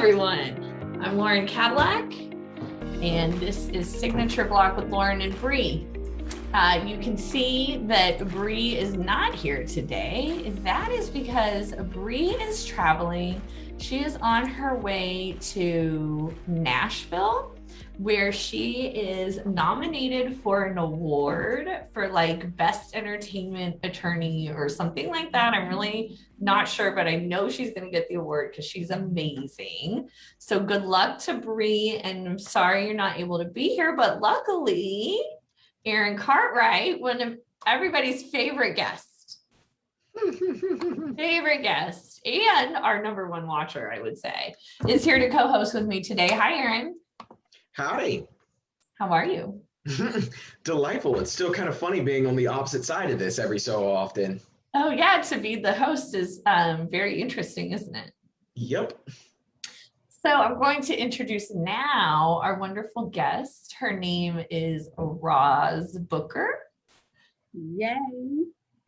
everyone. I'm Lauren Cadilac, and this is Signature Block with Lauren and Bri. You can see that Bri is not here today. That is because Bri is traveling. She is on her way to Nashville, where she is nominated for an award for like best entertainment attorney or something like that. I'm really not sure, but I know she's going to get the award because she's amazing. So good luck to Bri, and I'm sorry you're not able to be here, but luckily Cartwright, one of everybody's favorite guest, and our number one watcher, I would say, is here to co-host with me today. Hi, Aaron. Howdy. How are you? Delightful. It's still kind of funny being on the opposite side of this every so often. Oh yeah, to be the host is very interesting, isn't it? Yep. So I'm going to introduce now our wonderful guest. Her name is Roz Booker. Yay.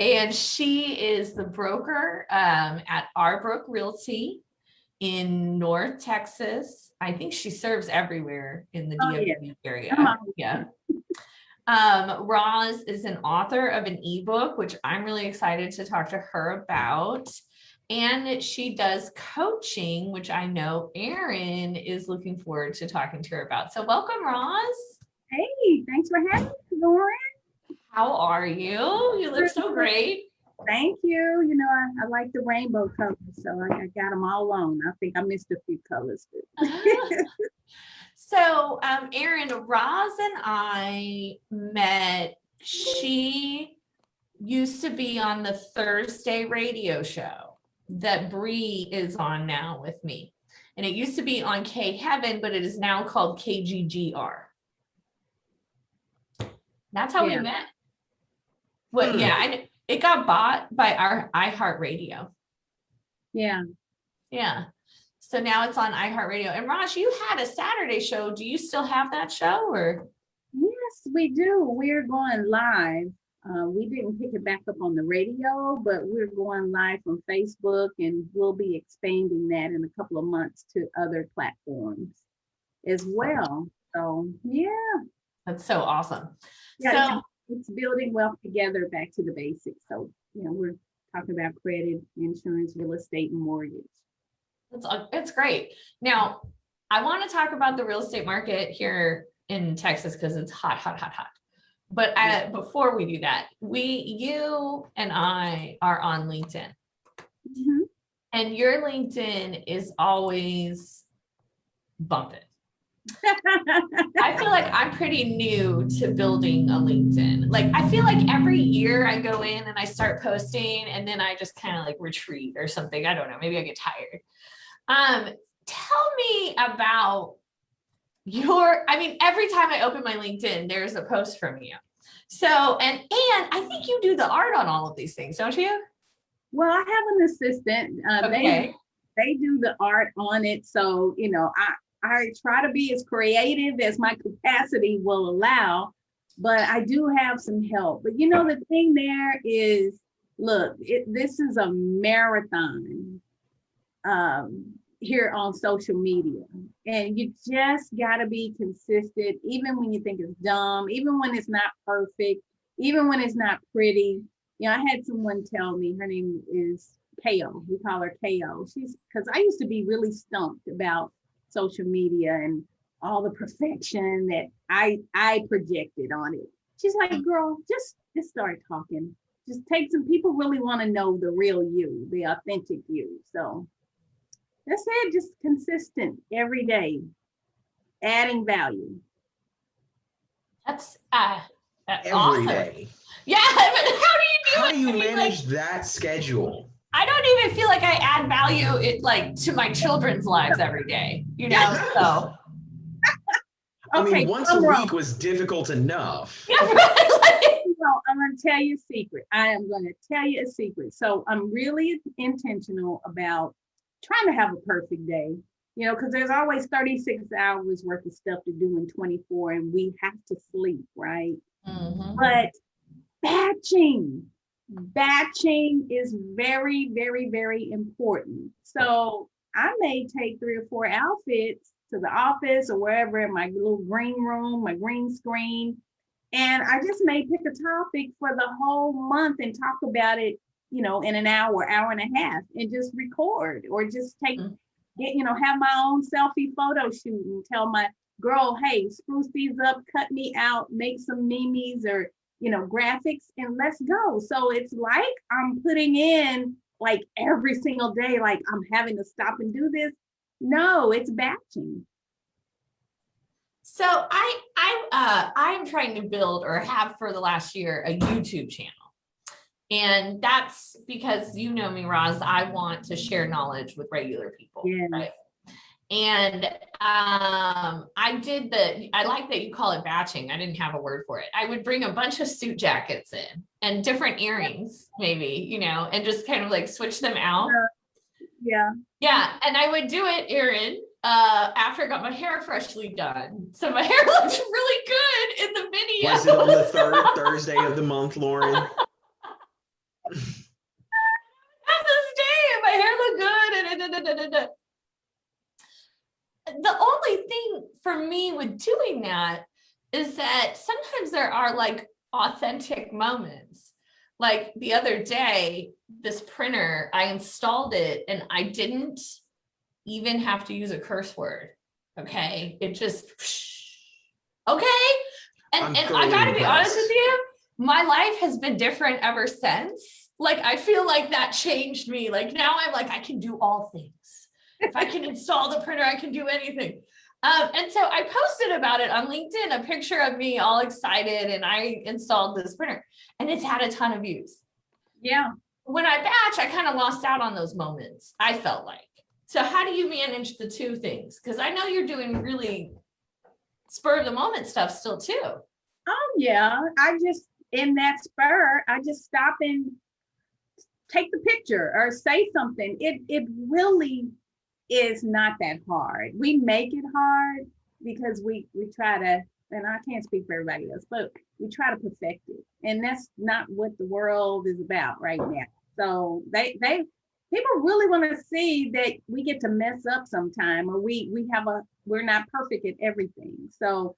And she is the broker at Arbrook Realty in North Texas. I think she serves everywhere in the DFW area. Yeah. Roz is an author of an ebook, which I'm really excited to talk to her about. And she does coaching, which I know Aaron is looking forward to talking to her about. So welcome, Roz. Hey, thanks for having me, Lauren. How are you? You look so great. Thank you. You know, I like the rainbow colors, so I got them all on. I think I missed a few colors. So, Aaron, Roz and I met. She used to be on the Thursday radio show that Bri is on now with me. And it used to be on K Heaven, but it is now called KGGR. That's how we met. Well, yeah, it got bought by our iHeartRadio. Yeah. Yeah. So now it's on iHeartRadio. And Roz, you had a Saturday show. Do you still have that show or? Yes, we do. We're going live. We didn't pick it back up on the radio, but we're going live from Facebook, and we'll be expanding that in a couple of months to other platforms as well. So, yeah. That's so awesome. Yeah, so it's building wealth together, back to the basics. So, you know, we're talking about credit, insurance, real estate, and mortgage. It's great. Now, I want to talk about the real estate market here in Texas because it's hot. But before we do that, you and I are on LinkedIn. Mm-hmm. And your LinkedIn is always bumping. I feel like I'm pretty new to building a LinkedIn. Like, I feel like every year I go in and I start posting and then I just kind of like retreat or something. I don't know. Maybe I get tired. Tell me about every time I open my LinkedIn, there's a post from you. So, and I think you do the art on all of these things, don't you? Well, I have an assistant. Okay. They do the art on it. So, you know, I try to be as creative as my capacity will allow, but I do have some help. But you know, the thing there is, look, this is a marathon here on social media, and you just got to be consistent, even when you think it's dumb, even when it's not perfect, even when it's not pretty. You know, I had someone tell me, her name is KO. We call her KO. Because I used to be really stumped about social media and all the perfection that I projected on it. She's like, girl, just start talking. Just take some people really want to know the real you, the authentic you. So that's it, just consistent every day, adding value. That's Every awesome. day. Yeah, but how do you manage that schedule? I don't even feel like I add value to my children's lives every day, you know, so. I mean, once a week was difficult enough. Yeah, right. Well, I'm going to tell you a secret. I am going to tell you a secret. So I'm really intentional about trying to have a perfect day, you know, because there's always 36 hours worth of stuff to do in 24, and we have to sleep, right? Mm-hmm. But batching is very, very, very important. So I may take 3 or 4 outfits to the office or wherever in my little green room, my green screen. And I just may pick a topic for the whole month and talk about it, in an hour, hour and a half, and just record or just have my own selfie photo shoot and tell my girl, hey, spruce these up, cut me out, make some memes or, graphics, and let's go. So it's like I'm putting in like every single day, like I'm having to stop and do this. No, it's batching. So I'm trying to build, or have for the last year, a YouTube channel. And that's because you know me, Roz, I want to share knowledge with regular people. Yeah. Right. And I like that you call it batching. I didn't have a word for it. I would bring a bunch of suit jackets in and different earrings, maybe, and just kind of like switch them out. Yeah. Yeah. And I would do it, Erin, after I got my hair freshly done. So my hair looks really good in the video. Was it on the third Thursday of the month, Lauren? Have this day and my hair looked good. The only thing for me with doing that is that sometimes there are like authentic moments. Like the other day, this printer, I installed it and I didn't even have to use a curse word. Okay. It just, okay. And I gotta be honest with you, my life has been different ever since. Like, I feel like that changed me. Like now I'm like, I can do all things. If I can install the printer, I can do anything. And so I posted about it on LinkedIn, a picture of me all excited, and I installed this printer, and it's had a ton of views. Yeah. When I batch, I kind of lost out on those moments, I felt like. So how do you manage the two things? Because I know you're doing really spur of the moment stuff still too. Oh yeah. I just, in that spur, I just stop and take the picture or say something. It really is not that hard. We make it hard because we try to, and I can't speak for everybody else, but we try to perfect it. And that's not what the world is about right now. So people really want to see that we get to mess up sometime, or we're not perfect at everything. So,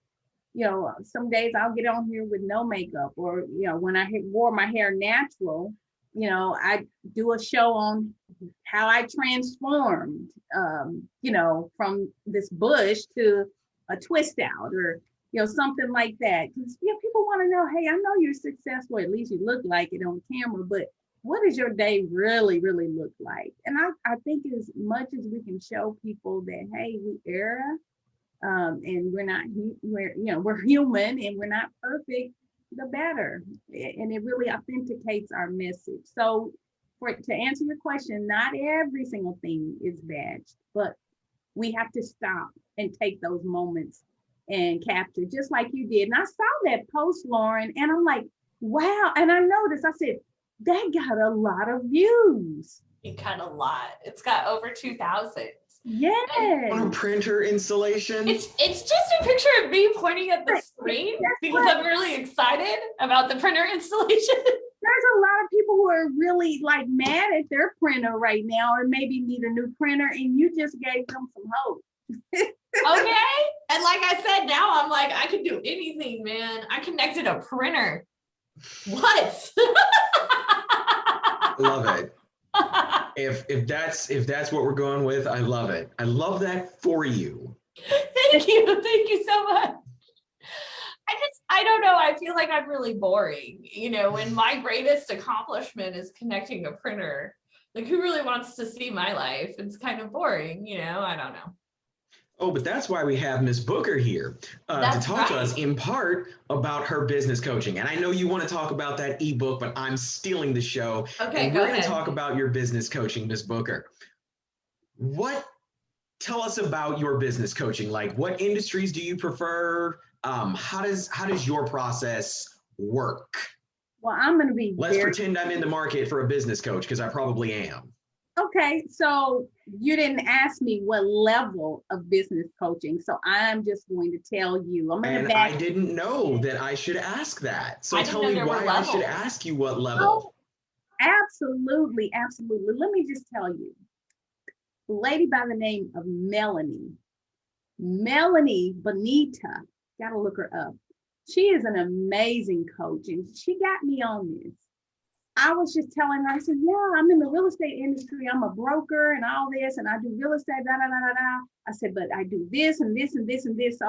some days I'll get on here with no makeup, or, when I wore my hair natural, I do a show on how I transformed, from this bush to a twist out, or, something like that. Because, people want to know, hey, I know you're successful, at least you look like it on camera, but what does your day really, really look like? And I think as much as we can show people that, hey, we err, and we're human and we're not perfect, the better. And it really authenticates our message. So to answer your question, not every single thing is badged, but we have to stop and take those moments and capture, just like you did. And I saw that post, Lauren, and I'm like, wow. And I noticed, I said, that got a lot of views. It got a lot. It's got over 2,000. Yes. On a printer installation. It's just a picture of me pointing at the screen because I'm really excited about the printer installation. There's a lot of people who are really like mad at their printer right now, or maybe need a new printer, and you just gave them some hope. Okay. And like I said, now I'm like, I can do anything, man. I connected a printer. What? Love it. If that's what we're going with, I love it. I love that for you. Thank you so much. I don't know, I feel like I'm really boring, when my greatest accomplishment is connecting a printer. Like, who really wants to see my life? It's kind of boring, I don't know. Oh, but that's why we have Miss Booker here to talk to us in part about her business coaching. And I know you want to talk about that ebook, but I'm stealing the show. Okay, and go we're going ahead. to talk about your business coaching, Miss Booker. Tell us about your business coaching. Like, what industries do you prefer? How does your process work? Well, I'm going to be Let's pretend I'm in the market for a business coach, because I probably am. Okay, so you didn't ask me what level of business coaching, so I'm just going to tell you. I didn't know that I should ask that. So tell me why I should ask you what level. Oh, absolutely. Let me just tell you. lady by the name of Melanie Bonita. Gotta look her up. She is an amazing coach, and she got me on this. I was just telling her, I said, yeah, I'm in the real estate industry. I'm a broker and all this, and I do real estate, da, da, da, da, da. I said, but I do this and this and this and this. So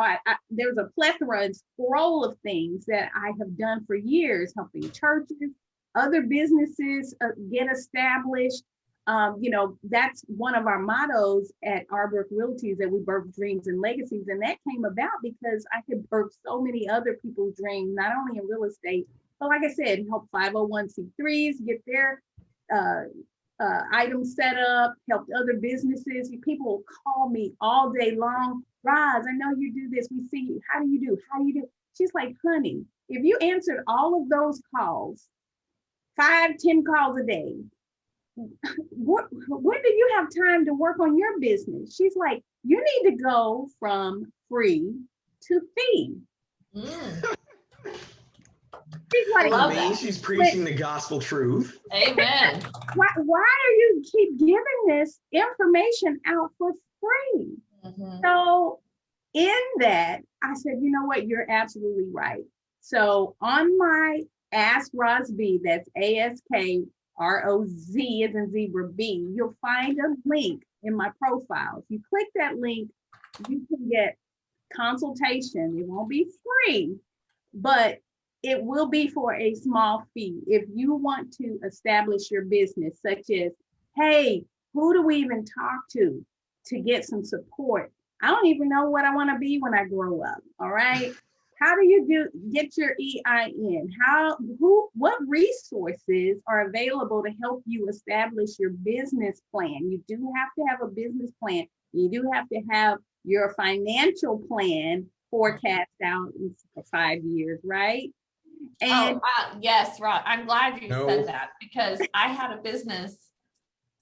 there's a plethora and scroll of things that I have done for years, helping churches, other businesses get established. That's one of our mottos at Arbrook Realty, that we birth dreams and legacies. And that came about because I had birthed so many other people's dreams, not only in real estate, but like I said, help 501c3s get their items set up, helped other businesses. People will call me all day long. Roz, I know you do this. We see you. How do you do? How do you do? She's like, honey, if you answered all of those calls, 5-10 calls a day, when do you have time to work on your business? She's like, you need to go from free to fee. She's like, love that. She's preaching the gospel truth. Amen. Why are you keep giving this information out for free? So in that, I said, you know what, you're absolutely right. So on my Ask Roz B, that's ASKROZ as in zebra B, you'll find a link in my profile. If you click that link, you can get consultation. It won't be free, but it will be for a small fee. If you want to establish your business, such as, hey, who do we even talk to get some support? I don't even know what I want to be when I grow up. All right. How do you get your EIN? What resources are available to help you establish your business plan? You do have to have a business plan. You do have to have your financial plan forecast out for 5 years, right? And yes, Rod, I'm glad you said that, because I had a business,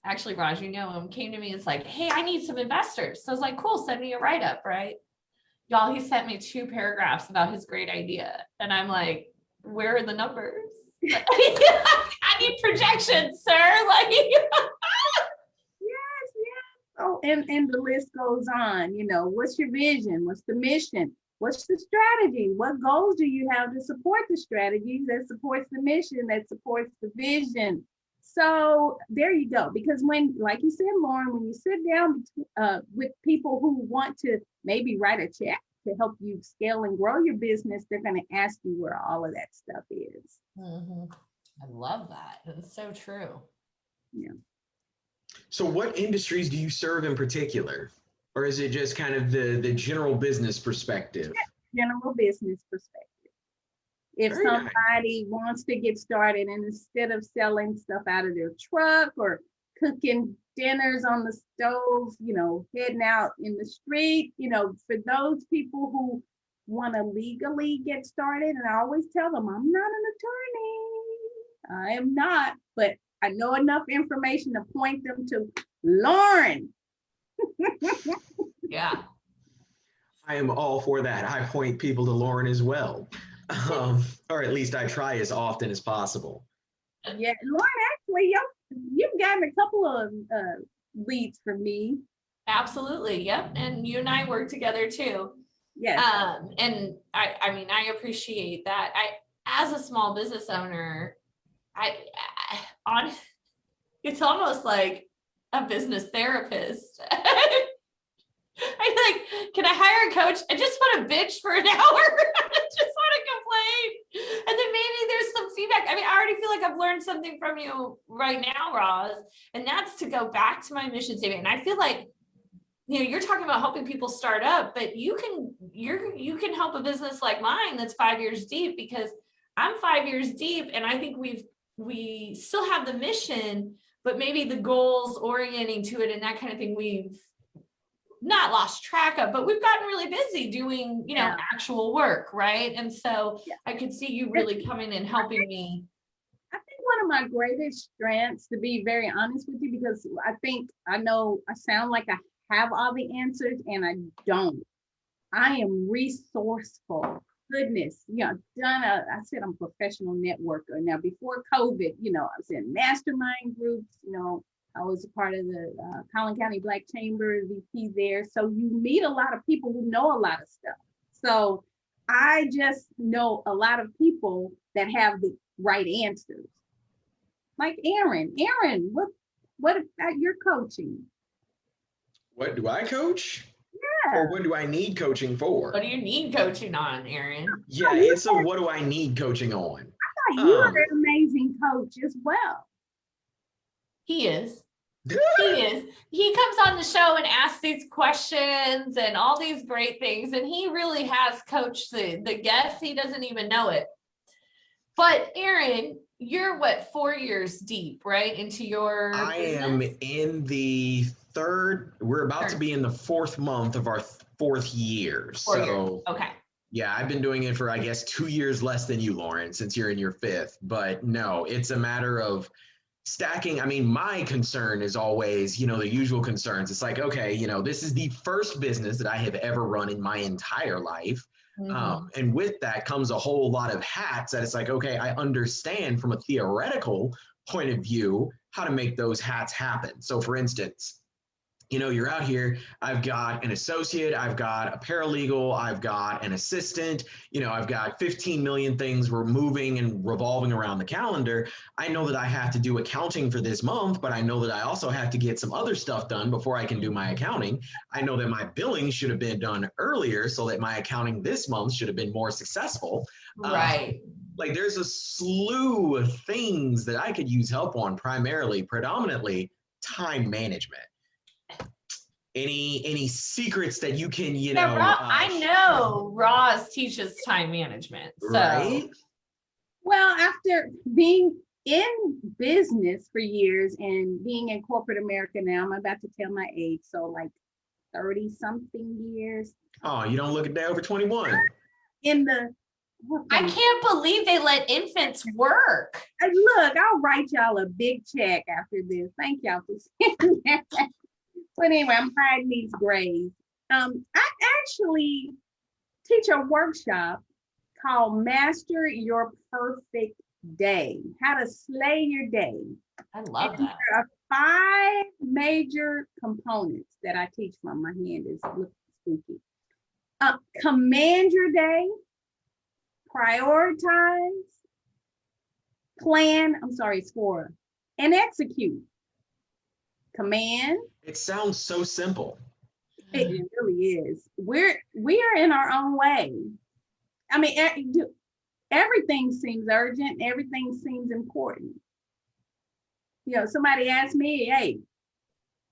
actually, Raj, you know him, came to me and it's like, hey, I need some investors. So I was like, cool, send me a write-up, right? Y'all, he sent me 2 paragraphs about his great idea. And I'm like, where are the numbers? I need projections, sir. Like, yes. Oh, and the list goes on. What's your vision? What's the mission? What's the strategy? What goals do you have to support the strategies that supports the mission, that supports the vision? So there you go. Because when, like you said, Lauren, when you sit down with people who want to maybe write a check to help you scale and grow your business, they're going to ask you where all of that stuff is. I love that. It's so true. Yeah. So what industries do you serve in particular? Or is it just kind of the general business perspective? General business perspective. If Very somebody wants to get started, and instead of selling stuff out of their truck or cooking dinners on the stove, heading out in the street, for those people who want to legally get started, and I always tell them, I'm not an attorney. I am not, but I know enough information to point them to Lauren. Yeah. I am all for that. I point people to Lauren as well. Or at least I try as often as possible. Yeah, Lauren, actually, you've gotten a couple of leads from me. Absolutely. Yep. And you and I work together too. Yes. And I mean, I appreciate that. As a small business owner, it's almost like a business therapist. I'm like, can I hire a coach? I just want to bitch for an hour. I just want to complain. And then maybe there's some feedback. I mean, I already feel like I've learned something from you right now, Roz, and that's to go back to my mission statement. And I feel like, you're talking about helping people start up, but you can help a business like mine that's 5 years deep, because I'm 5 years deep, and I think we still have the mission, but maybe the goals orienting to it and that kind of thing we've not lost track of, but we've gotten really busy doing, actual work, right? And so I could see you really coming and helping me. I think one of my greatest strengths, to be very honest with you, because I know I sound like I have all the answers, and I don't. I am resourceful. Goodness, I said I'm a professional networker. Now, before COVID, I was in mastermind groups, I was a part of the Collin County Black Chamber, VP there. So you meet a lot of people who know a lot of stuff. So I just know a lot of people that have the right answers. Like Aaron. Aaron, what about your coaching? What do I coach? Yeah. Or what do I need coaching for? What do you need coaching on, Aaron? Yeah, it's a what do I need coaching on? I thought you were an amazing coach as well. He is. He is. He comes on the show and asks these questions and all these great things. And he really has coached the guests. He doesn't even know it. But Aaron, you're what, 4 years deep, right? Into your I business? am in the we're about to be in the fourth month of our fourth year. 4 years. So Okay. yeah, I've been doing it for, I guess, 2 years less than you, Lauren, since you're in your fifth. But no, it's a matter of stacking. I mean, my concern is always, the usual concerns. It's like, okay, this is the first business that I have ever run in my entire life. Mm-hmm. And with that comes a whole lot of hats that it's like, okay, I understand from a theoretical point of view how to make those hats happen. So for instance, you're out here, I've got an associate, I've got a paralegal, I've got an assistant, I've got 15 million things we're moving and revolving around the calendar. I know that I have to do accounting for this month, but I know that I also have to get some other stuff done before I can do my accounting. I know that my billing should have been done earlier so that my accounting this month should have been more successful. Right. Like there's a slew of things that I could use help on, predominantly time management. Any secrets that you can, I know Roz teaches time management. So. Right? Well, after being in business for years and being in corporate America now, I'm about to tell my age, so like 30 something years. Oh, you don't look a day over 21. I can't believe they let infants work. Look, I'll write y'all a big check after this. Thank y'all for saying that. But anyway, I'm hiding these grades. I actually teach a workshop called Master Your Perfect Day, how to slay your day. I love that. There are 5 major components that I teach from. My hand is looking spooky. Command your day, prioritize, plan, score, and execute. Command. It sounds so simple. It really is. We are in our own way. I mean, everything seems urgent. Everything seems important. Somebody asked me, hey,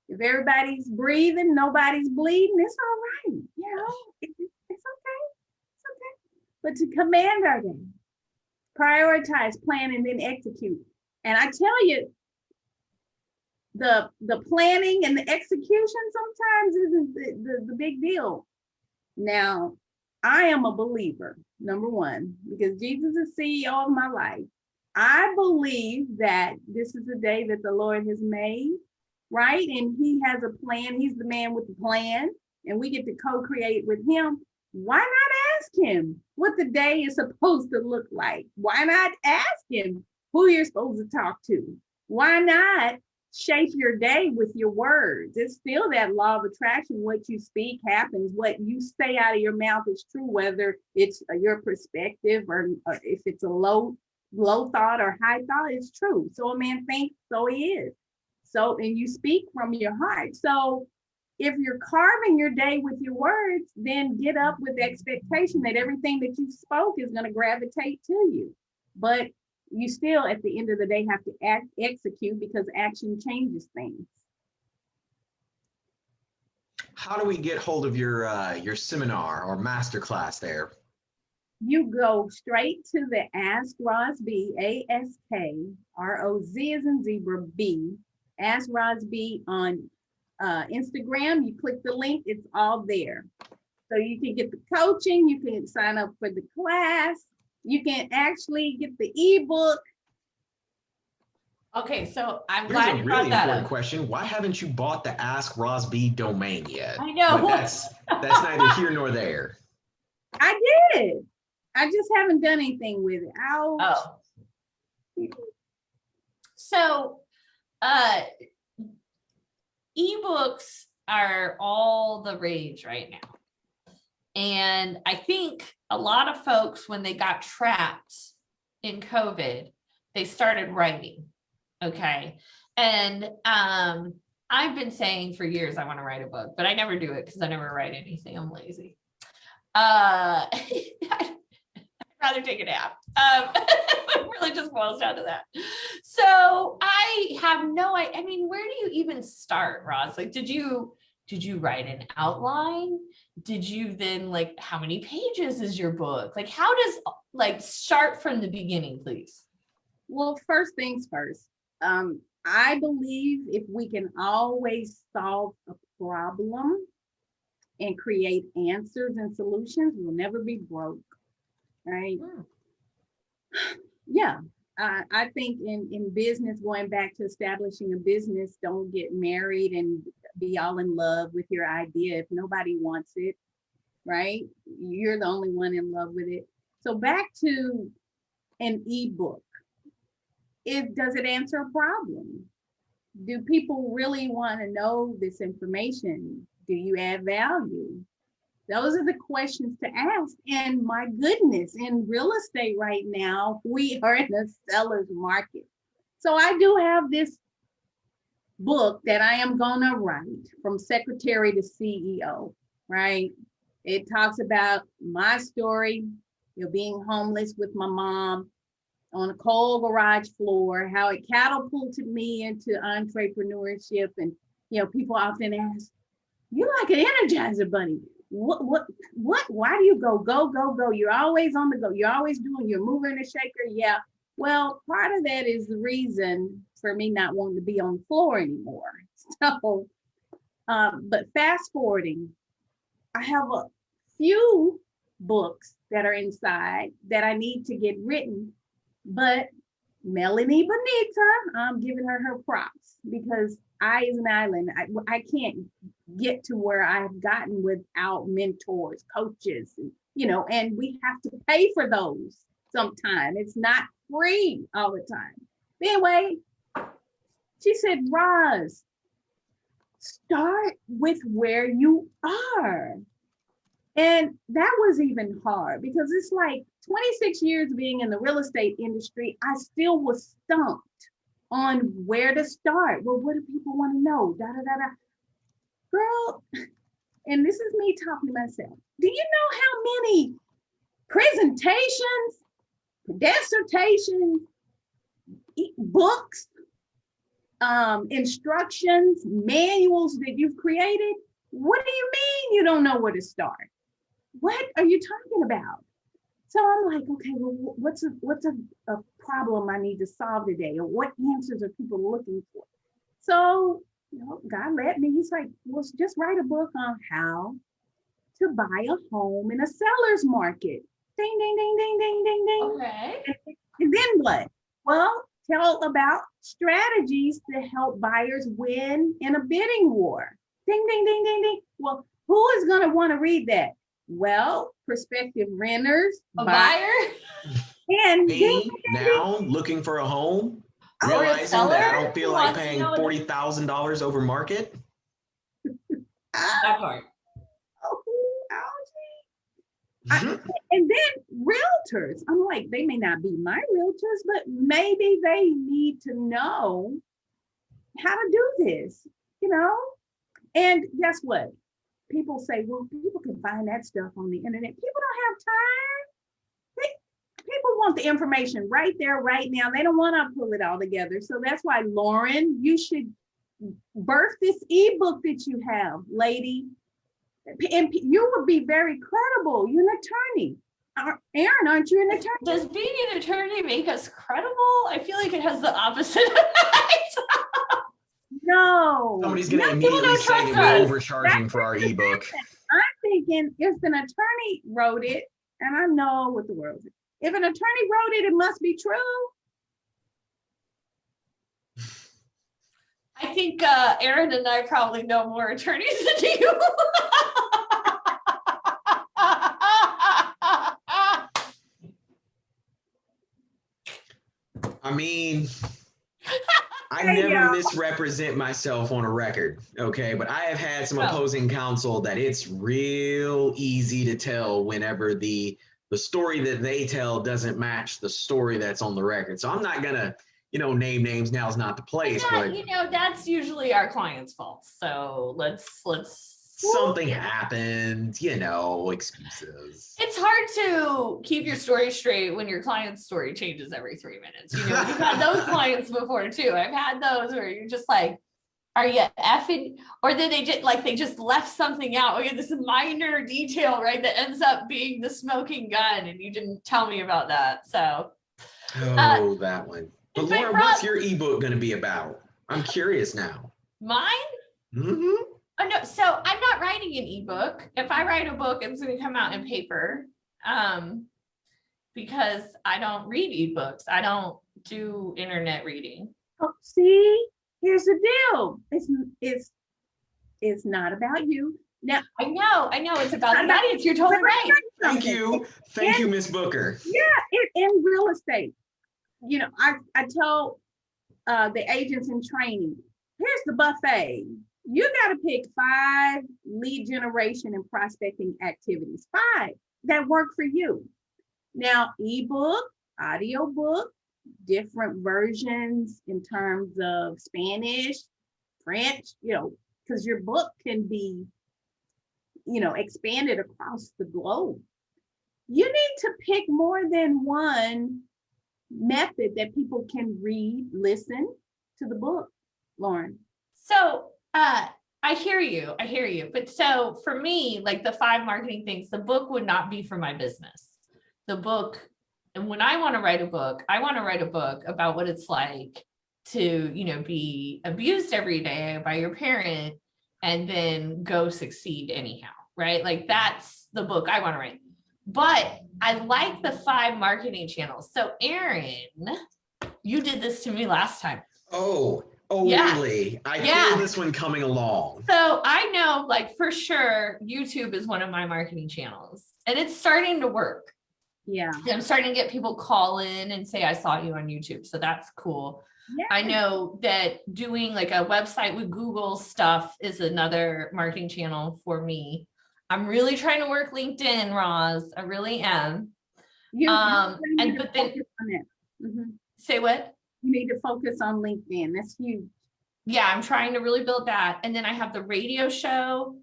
if everybody's breathing, nobody's bleeding, it's all right. It's okay. It's okay. But to command our day, prioritize, plan, and then execute. And I tell you, the planning and the execution sometimes isn't the big deal. Now, I am a believer, number one, because Jesus is CEO of my life. I believe that this is the day that the Lord has made, right? And he has a plan. He's the man with the plan, and we get to co-create with him. Why not ask him what the day is supposed to look like? Why not ask him who you're supposed to talk to? Why not shape your day with your words? It's still that law of attraction. What you speak happens. What you say out of your mouth is true, whether it's your perspective or if it's a low thought or high thought, it's true. So a man thinks, so he is. So, and you speak from your heart. So if you're carving your day with your words, then get up with the expectation that everything that you spoke is going to gravitate to you. But you still, at the end of the day, have to execute, because action changes things. How do we get hold of your seminar or masterclass there? You go straight to the Ask Roz B, ASKROZ as in zebra B, Ask Roz B on Instagram. You click the link, it's all there. So you can get the coaching, you can sign up for the class, you can actually get the ebook. Okay, so I'm Here's glad a you really brought that important up. question. Why haven't you bought the Ask Rosby domain yet? I know. But that's neither here nor there. I did. I just haven't done anything with it. Oh. So ebooks are all the rage right now. And I think a lot of folks, when they got trapped in COVID, they started writing. Okay. And I've been saying for years, I want to write a book, but I never do it because I never write anything. I'm lazy. I'd rather take a nap. It really just boils down to that. So I have I mean, where do you even start, Roz? Like, did you write an outline? Did you then, like, how many pages is your book? Like, how does, like, start from the beginning, please? Well, first things first. I believe if we can always solve a problem and create answers and solutions, we'll never be broke, right? Yeah, I think in business, going back to establishing a business, don't get married and be all in love with your idea if nobody wants it, right? You're the only one in love with it. So back to an ebook. Does it answer a problem? Do people really want to know this information? Do you add value? Those are the questions to ask. And my goodness, in real estate right now, we are in a seller's market. So I do have this book that I am gonna write, From Secretary to CEO, right? It talks about my story, being homeless with my mom on a cold garage floor, how it catapulted me into entrepreneurship. And, people often ask, you like an Energizer bunny. What, why do you go? You're always on the go. You're always doing your mover and a shaker. Yeah. Well, part of that is the reason for me not wanting to be on the floor anymore. So, but fast forwarding, I have a few books that are inside that I need to get written, but Melanie Bonita, I'm giving her props because I is an island. I can't get to where I've gotten without mentors, coaches, and we have to pay for those sometime. It's not free all the time. Anyway, she said, Roz, start with where you are. And that was even hard because it's like 26 years being in the real estate industry, I still was stumped on where to start. Well, what do people want to know? Girl, and this is me talking to myself. Do you know how many presentations, dissertations, books, instructions, manuals that you've created? What do you mean you don't know where to start? What are you talking about? So I'm like, okay, well, what's a problem I need to solve today? Or what answers are people looking for? So, God led me. He's like, well, just write a book on how to buy a home in a seller's market. Ding, ding, ding, ding, ding, ding, ding. Okay. And then what? Well, tell about strategies to help buyers win in a bidding war. Ding, ding, ding, ding, ding. Well, who is going to want to read that? Well, prospective renters, a buyer, and me now looking for a home, realizing that I don't feel like paying $40,000 over market. That part. And then realtors, I'm like, they may not be my realtors, but maybe they need to know how to do this, And guess what? People say, well, people can find that stuff on the internet. People don't have time. People want the information right there, right now. They don't want to pull it all together. So that's why, Lauren, you should birth this ebook that you have, lady. And you would be very credible. You're an attorney. Aaron, aren't you an attorney? Does being an attorney make us credible? I feel like it has the opposite effect. No. Somebody's going to immediately say that we're overcharging for our ebook. I'm thinking if an attorney wrote it, and I know what the world is. If an attorney wrote it, it must be true. I think Aaron and I probably know more attorneys than you. I mean, I never misrepresent myself on a record, okay? But I have had some opposing counsel that it's real easy to tell whenever the story that they tell doesn't match the story that's on the record. So I'm not gonna, name names. Now's not the place. But that's usually our client's fault. So let's. Something happened, excuses. It's hard to keep your story straight when your client's story changes every 3 minutes. We've had those clients before too. I've had those where you're just like, are you effing? Or then they just left something out. Okay, this minor detail, right? That ends up being the smoking gun, and you didn't tell me about that. So. That one. But Lauren, what's your ebook going to be about? I'm curious now. Mine? Mm-hmm. Oh, no, so I'm not writing an ebook. If I write a book, it's going to come out in paper, because I don't read ebooks. I don't do internet reading. Oh, see, here's the deal. It's not about you. Now, I know, it's about the audience. You're totally right. Thank you, Miss Booker. Yeah, in real estate, I tell the agents in training, here's the buffet. You got to pick 5 lead generation and prospecting activities, 5 that work for you. Now, ebook, audiobook, different versions in terms of Spanish, French, because your book can be, expanded across the globe. You need to pick more than one method that people can read, listen to the book, Lauren. So, I hear you. But so for me, like the 5 marketing things, the book would not be for my business. The book, and when I want to write a book, I want to write a book about what it's like to, be abused every day by your parent and then go succeed anyhow, right? Like that's the book I want to write. But I like the 5 marketing channels. So Aaron, you did this to me last time. Oh, really? I feel this one coming along. So I know, like, for sure, YouTube is one of my marketing channels, and it's starting to work. Yeah. I'm starting to get people call in and say, I saw you on YouTube. So that's cool. Yeah. I know that doing like a website with Google stuff is another marketing channel for me. I'm really trying to work LinkedIn, Roz. I really am. Say what? You need to focus on LinkedIn. That's huge. Yeah, I'm trying to really build that. And then I have the radio show.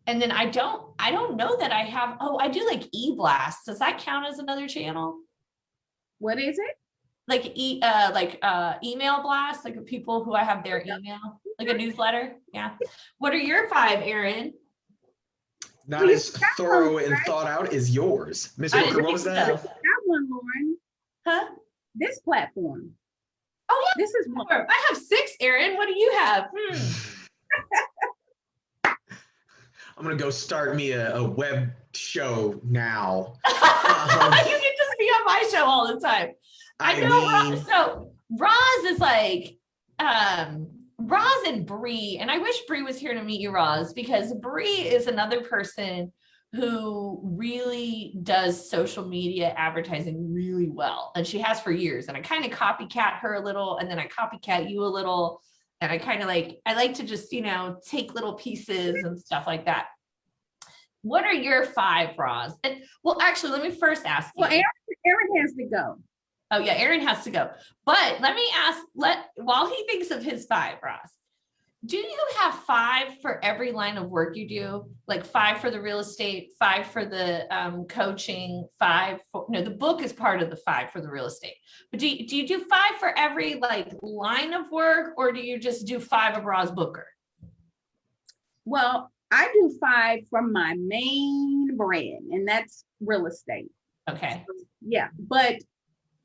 And then I don't know that I have, I do like e-blast. Does that count as another channel? What is it? Like email blast, like people who I have their email, like a newsletter. Yeah. What are your 5, Aaron? Not as thorough and thought out as yours. Miss Booker, what was that? That one, Lauren. Huh? This platform. Oh yeah. This is one. I have 6, Aaron. What do you have? I'm gonna go start me a web show now. You can just be on my show all the time. I know. So Roz is like Roz and Bri, and I wish Bri was here to meet you, Roz, because Bri is another person who really does social media advertising really well, and she has for years. And I kind of copycat her a little, and then I copycat you a little. And I like to just, take little pieces and stuff like that. What are your 5, Roz? And well, actually, let me first ask you. Well, Aaron has to go. Oh yeah, Aaron has to go. But let me ask, while he thinks of his 5, Roz, do you have 5 for every line of work you do? Like 5 for the real estate, 5 for the coaching, 5 for, the book is part of the 5 for the real estate. But do you do 5 for every like line of work, or do you just do 5 of Roz Booker? Well, I do 5 from my main brand, and that's real estate. Okay. Yeah, but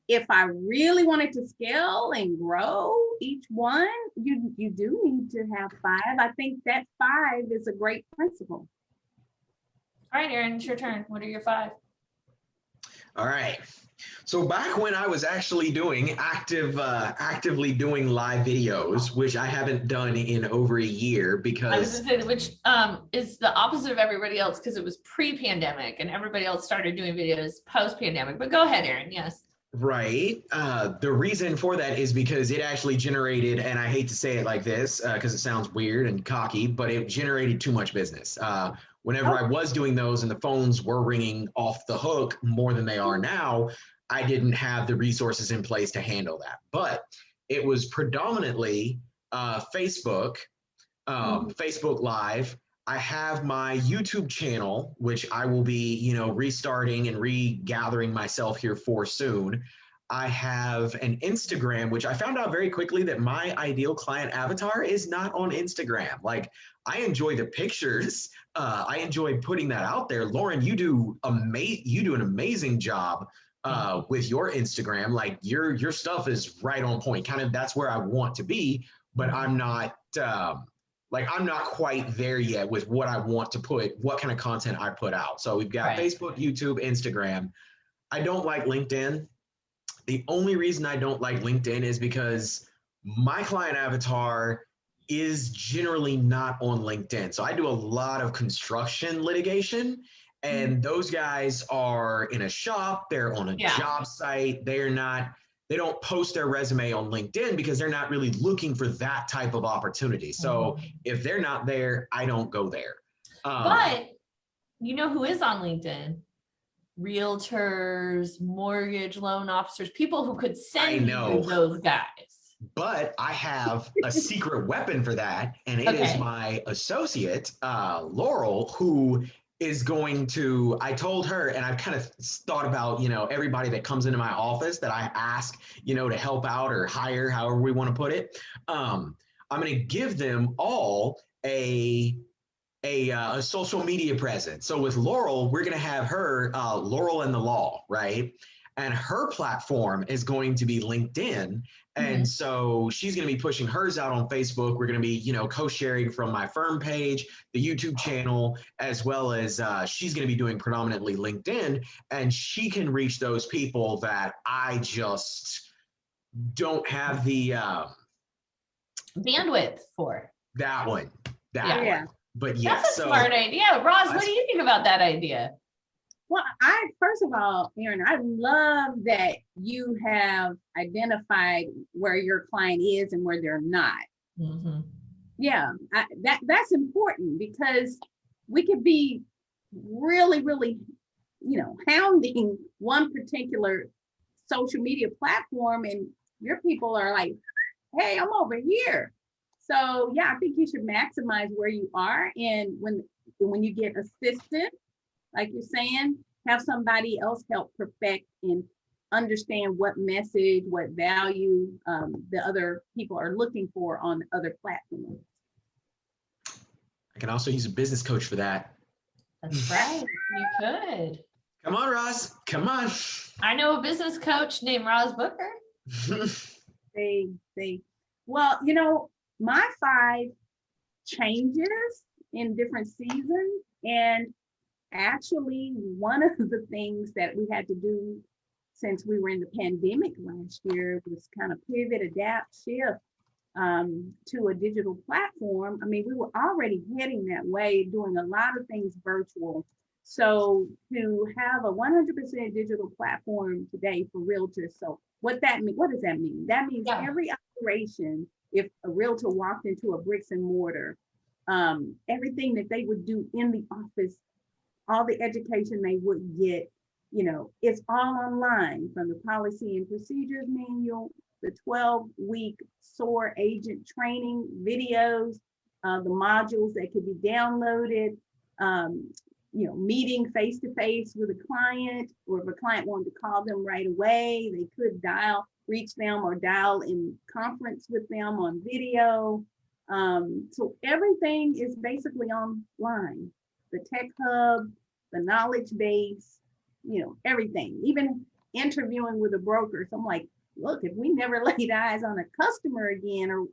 if I really wanted to scale and grow each one, you do need to have 5. I think that 5 is a great principle. All right, Aaron, it's your turn. What are your 5? All right. So back when I was actually doing actively doing live videos, which I haven't done in over a year because I was gonna say, which is the opposite of everybody else, because it was pre-pandemic and everybody else started doing videos post-pandemic. But go ahead, Aaron. Yes. Right. The reason for that is because it actually generated, and I hate to say it like this because it sounds weird and cocky, but it generated too much business. Whenever I was doing those and the phones were ringing off the hook more than they are now, I didn't have the resources in place to handle that. But it was predominantly Facebook, Facebook Live. I have my YouTube channel, which I will be, restarting and regathering myself here for soon. I have an Instagram, which I found out very quickly that my ideal client avatar is not on Instagram. Like, I enjoy the pictures. I enjoy putting that out there. Lauren, you do an amazing job with your Instagram. Like, your stuff is right on point. Kind of that's where I want to be, but I'm not. I'm not quite there yet with what I want to put, what kind of content I put out. So we've got Facebook, YouTube, Instagram. I don't like LinkedIn. The only reason I don't like LinkedIn is because my client avatar is generally not on LinkedIn. So I do a lot of construction litigation, and those guys are in a shop, they're on a job site, they don't post their resume on LinkedIn because they're not really looking for that type of opportunity. So if they're not there, I don't go there. But you know who is on LinkedIn? Realtors, mortgage loan officers, people who could send you those guys. But I have a secret weapon for that, and it is my associate, Laurel, who is going to, I told her, and I've kind of thought about, everybody that comes into my office that I ask, to help out or hire, however we want to put it. I'm going to give them all a social media presence. So with Laurel, we're going to have her, Laurel and the Law, right? And her platform is going to be LinkedIn. And so she's going to be pushing hers out on Facebook. We're going to be, co-sharing from my firm page, the YouTube channel, as well as she's going to be doing predominantly LinkedIn. And she can reach those people that I just don't have the bandwidth for. That one. But yeah, that's a smart idea. Roz, what do you think about that idea? Well, first of all, Aaron, I love that you have identified where your client is and where they're not. Yeah, that's important because we could be really, really, hounding one particular social media platform, and your people are like, hey, I'm over here. So yeah, I think you should maximize where you are, and when you get assistance, like you're saying, have somebody else help perfect and understand what message, what value the other people are looking for on other platforms. I can also use a business coach for that. That's right. You could. Come on, Roz. Come on. I know a business coach named Roz Booker. Well, my 5 changes in different seasons, and actually one of the things that we had to do since we were in the pandemic last year was kind of pivot, adapt, shift to a digital platform. I mean, we were already heading that way, doing a lot of things virtual. So to have a 100% digital platform today for realtors. So what does that mean? That means every operation, if a realtor walked into a bricks and mortar, everything that they would do in the office, all the education they would get, it's all online, from the policy and procedures manual, the 12-week SOAR agent training videos, the modules that could be downloaded, meeting face-to-face with a client, or if a client wanted to call them right away, they could reach them or dial in conference with them on video. So everything is basically online. The tech hub, the knowledge base, everything, even interviewing with a broker. So I'm like, look, if we never laid eyes on a customer again or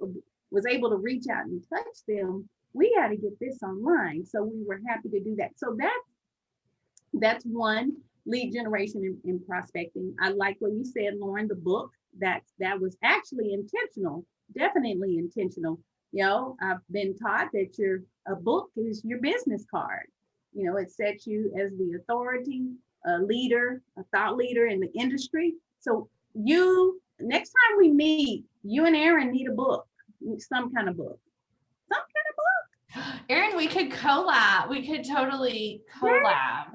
was able to reach out and touch them, we got to get this online. So we were happy to do that. So that's one, lead generation and prospecting. I like what you said, Lauren, the book, that was actually intentional, definitely intentional. I've been taught that a book is your business card. It sets you as the authority, a leader, a thought leader in the industry. So next time we meet, you and Aaron need a book, some kind of book. Some kind of book. Erin, we could collab. We could totally collab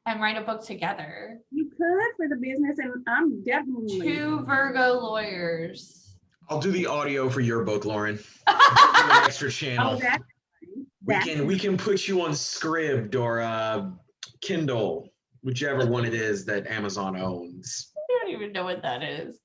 and write a book together. You could for the business, and I'm definitely 2 Virgo lawyers. I'll do the audio for your book, Lauren. An extra channel. Oh, We can put you on Scribd or Kindle, whichever one it is that Amazon owns. I don't even know what that is.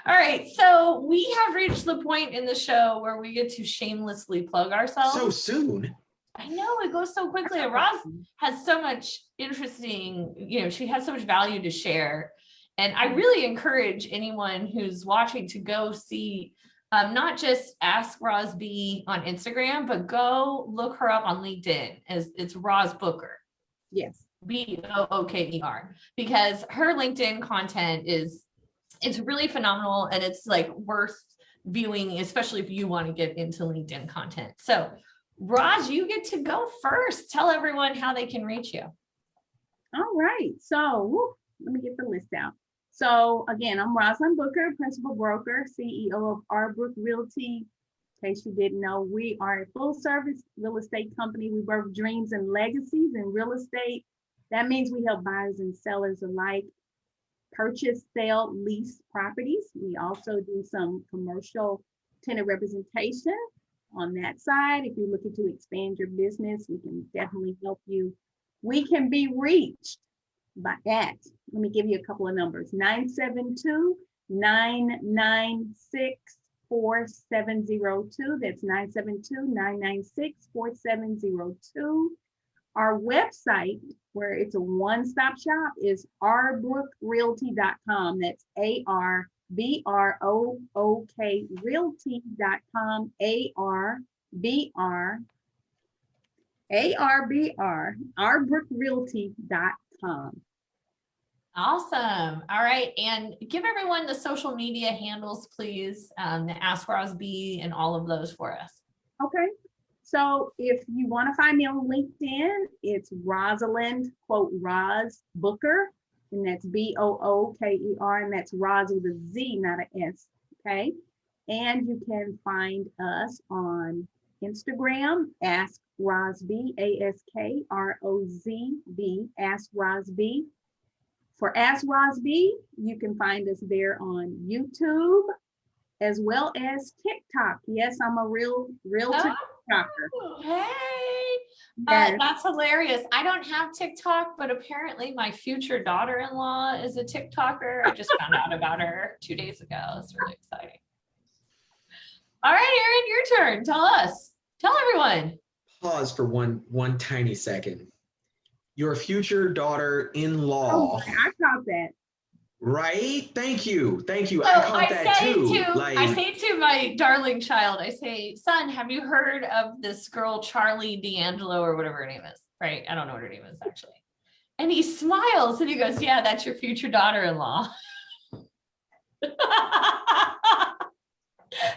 All right, so we have reached the point in the show where we get to shamelessly plug ourselves. So soon. I know, it goes so quickly. Roz has so much interesting, she has so much value to share. And I really encourage anyone who's watching to go see, not just Ask Roz B on Instagram, but go look her up on LinkedIn. It's Roz Booker. yes. Booker, because her LinkedIn content it's really phenomenal, and it's like worth viewing, especially if you want to get into LinkedIn content. So Roz, you get to go first. Tell everyone how they can reach you. All right. So let me get the list out. So again, I'm Rosalind Booker, principal broker, CEO of R. Brook Realty. In case you didn't know, we are a full service real estate company. We work dreams and legacies in real estate. That means we help buyers and sellers alike purchase, sell, lease properties. We also do some commercial tenant representation on that side. If you're looking to expand your business, we can definitely help you. We can be reached by let me give you a couple of numbers: 972-996-4702. That's 972-996-4702. Our website, where it's a one-stop shop, is rbrookrealty.com. That's ARBROOK realty.com. rbrookrealty.com. Awesome. All right. And give everyone the social media handles, please. The Ask Roz B and all of those for us. Okay. So if you want to find me on LinkedIn, it's Rosalind, quote, Roz Booker, and that's Booker, and that's Roz with a Z, not an S. Okay. And you can find us on Instagram, Ask Rosb, ASKROZB, Ask Rosb. For Ask Rosb, you can find us there on YouTube as well as TikTok. Yes, I'm a real TikToker. Hey, Yes. that's hilarious. I don't have TikTok, but apparently my future daughter-in-law is a TikToker. I just found out about her 2 days ago. It's really exciting. All right, Erin, your turn. Tell everyone. Pause for one tiny second. Your future daughter-in-law. Oh, I caught that. Right? Thank you. So I caught that too. I say to my darling child, I say, son, have you heard of this girl, Charlie D'Angelo, or whatever her name is? Right? I don't know what her name is, actually. And he smiles and he goes, yeah, that's your future daughter-in-law.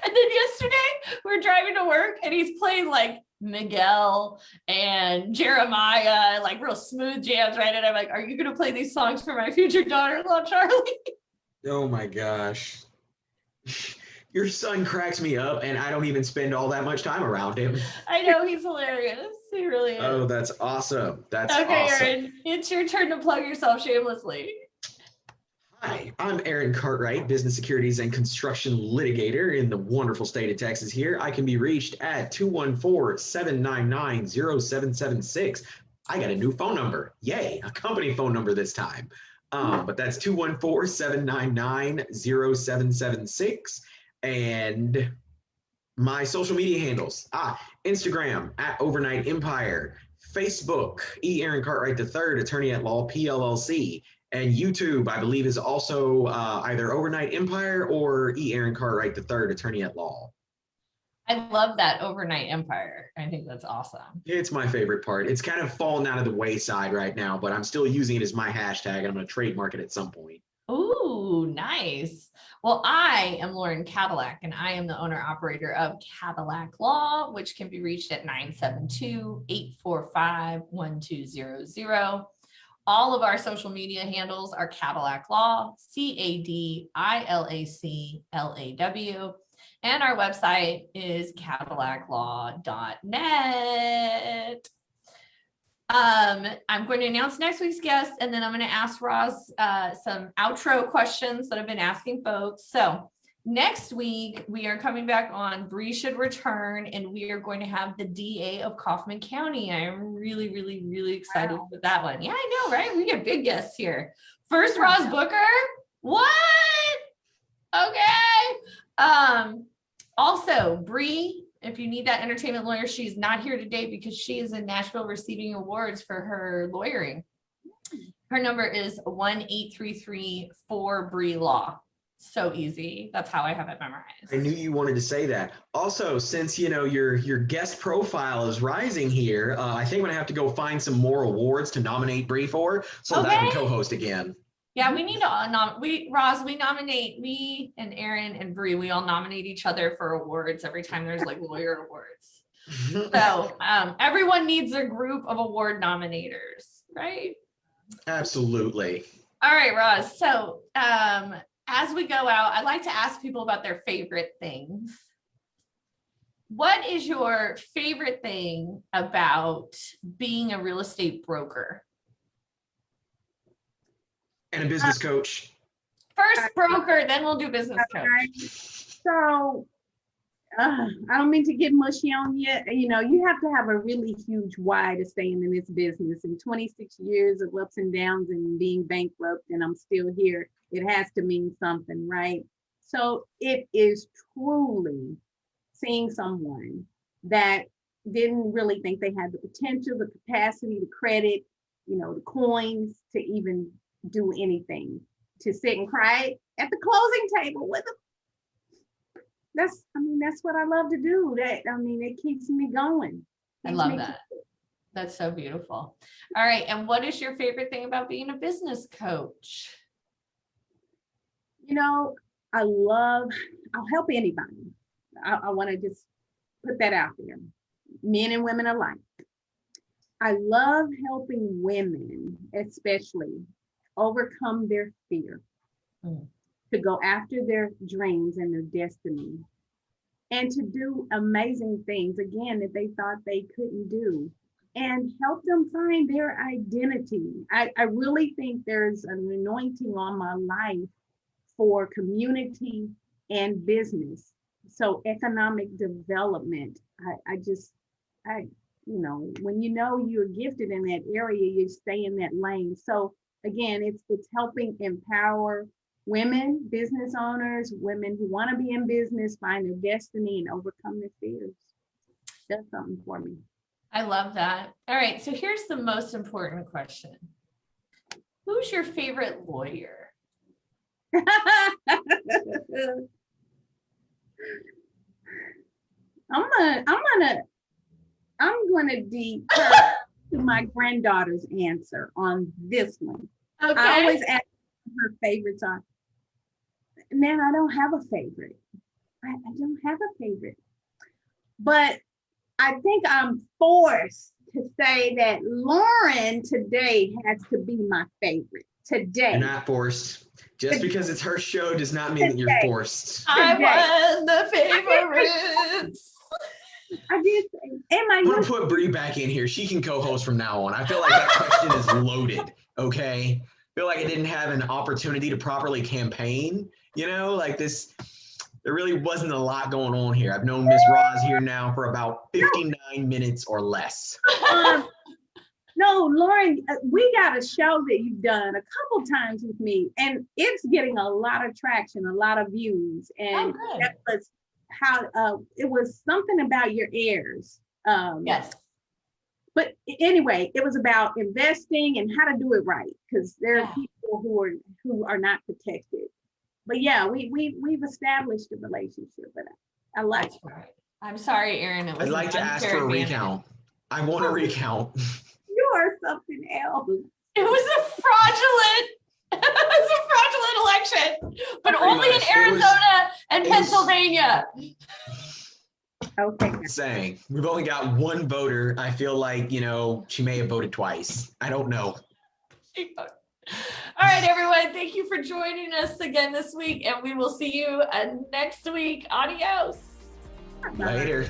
And then yesterday we were driving to work and he's playing like Miguel and Jeremiah, like real smooth jams, right? And I'm like, are you going to play these songs for my future daughter-in-law, Charlie? Oh my gosh. Your son cracks me up and I don't even spend all that much time around him. I know, he's hilarious. He really is. Oh, that's awesome. That's okay, awesome. Erin, it's your turn to plug yourself shamelessly. Hi, I'm Aaron Cartwright, business securities and construction litigator in the wonderful state of Texas here. I can be reached at 214-799-0776. I got a new phone number. Yay, a company phone number this time. But that's 214-799-0776. And my social media handles, Instagram at Overnight Empire, Facebook, Aaron Cartwright III, attorney at law, PLLC. And YouTube, I believe, is also either Overnight Empire or Aaron Cartwright III, attorney at law. I love that Overnight Empire. I think that's awesome. It's my favorite part. It's kind of fallen out of the wayside right now, but I'm still using it as my hashtag, and I'm going to trademark it at some point. Ooh, nice. Well, I am Lauren Cadilac, and I am the owner-operator of Cadillac Law, which can be reached at 972-845-1200. All of our social media handles are Cadillac Law, CADILACLAW. And our website is cadillaclaw.net. I'm going to announce next week's guest, and then I'm going to ask Roz some outro questions that I've been asking folks. So next week, we are coming back on Bri Should Return, and we are going to have the DA of Kaufman County. I am really, really, really excited for that one. Yeah, I know, right? We get big guests here. First, Roz Booker. What? Okay. Also, Bri, if you need that entertainment lawyer, she's not here today because she is in Nashville receiving awards for her lawyering. Her number is 1-833-4-BRI-LAW. So easy. That's how I have it memorized. I knew you wanted to say that. Also, since your guest profile is rising here, I think I'm gonna have to go find some more awards to nominate Bri for, so that I can co-host again. Yeah, we need to Roz, we nominate, me and Aaron and Bri, we all nominate each other for awards every time there's like lawyer awards. So everyone needs a group of award nominators, right? Absolutely. All right, Roz. So as we go out, I like to ask people about their favorite things. What is your favorite thing about being a real estate broker? And a business coach. First broker, then we'll do business coach. So I don't mean to get mushy on you. You know, you have to have a really huge why to stay in this business. In 26 years of ups and downs and being bankrupt, and I'm still here, it has to mean something, right? So it is truly seeing someone that didn't really think they had the potential, the capacity, the credit, the coins to even do anything, to sit and cry at the closing table with them. That's what I love to do. It keeps me going. I love that. That's so beautiful. All right. And what is your favorite thing about being a business coach? I'll help anybody. I want to just put that out there. Men and women alike. I love helping women, especially, overcome their fear, to go after their dreams and their destiny, and to do amazing things, again, that they thought they couldn't do, and help them find their identity. I really think there's an anointing on my life for community and business. So economic development, when you're gifted in that area, you stay in that lane. So again, it's helping empower women, business owners, women who want to be in business, find their destiny and overcome their fears. That's something for me. I love that. All right, so here's the most important question. Who's your favorite lawyer? I'm gonna defer to my granddaughter's answer on this one. Okay. I always ask her favorites on. Man, I don't have a favorite. I don't have a favorite. But I think I'm forced to say that Lauren today has to be my favorite. Today. You're not forced. Just because it's her show does not mean that you're forced. I won the favorites. I did say, I'm gonna put Bri back in here. She can co-host from now on. I feel like that question is loaded. Okay. I feel like I didn't have an opportunity to properly campaign. Like this, there really wasn't a lot going on here. I've known Miss Roz here now for about 59 minutes or less. No, Lauren, we got a show that you've done a couple times with me, and it's getting a lot of traction, a lot of views. And that was how it was something about your heirs. Yes. But anyway, it was about investing and how to do it right, because there are people who are not protected. But yeah, we've established a relationship, but I like it. Right. I'm sorry, Aaron. I'd like to ask for a recount. I want a recount. You are something else. It was a fraudulent election, but only in Arizona and Pennsylvania. Okay. Saying we've only got one voter. I feel like, she may have voted twice. I don't know. All right, everyone. Thank you for joining us again this week, and we will see you next week. Adios. Later.